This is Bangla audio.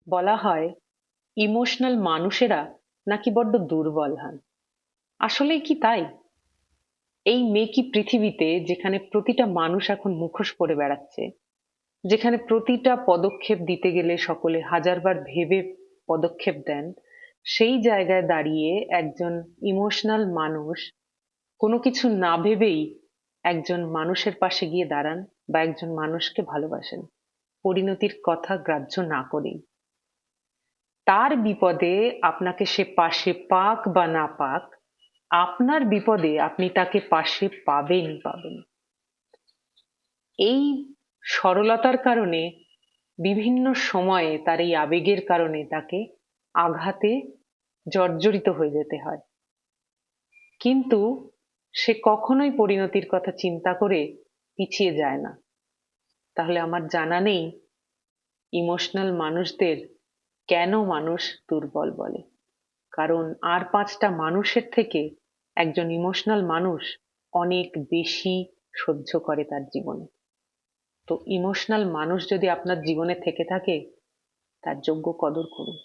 বলা হয় ইমোশনাল মানুষেরা নাকি বড্ড দুর্বল হন। আসলেই কি তাই? এই মেকি পৃথিবীতে যেখানে প্রতিটা মানুষ এখন মুখোশ পরে বেড়াচ্ছে, যেখানে প্রতিটা পদক্ষেপ দিতে গেলে সকলে হাজারবার ভেবে পদক্ষেপ দেন, সেই জায়গায় দাঁড়িয়ে একজন ইমোশনাল মানুষ কোনো কিছু না ভেবেই একজন মানুষের পাশে গিয়ে দাঁড়ান বা একজন মানুষকে ভালোবাসেন, পরিণতির কথা গ্রাহ্য না করেই। তার বিপদে আপনাকে সে পাশে পাক বা না পাক, আপনার বিপদে আপনি তাকে পাশে পাবেনই পাবেন। এই সরলতার কারণে বিভিন্ন সময়ে তার এই আবেগের কারণে তাকে আঘাতে জর্জরিত হয়ে যেতে হয়, কিন্তু সে কখনোই পরিণতির কথা চিন্তা করে পিছিয়ে যায় না। তাহলে আমার জানা নেই ইমোশনাল মানুষদের কেন মানুষ দুর্বল বলে। কারণ আর পাঁচটা মানুষের থেকে একজন ইমোশনাল মানুষ অনেক বেশি সহ্য করে তার জীবনে। তো ইমোশনাল মানুষ যদি আপনার জীবনে থেকে থাকে, তার যোগ্য কদর করুন।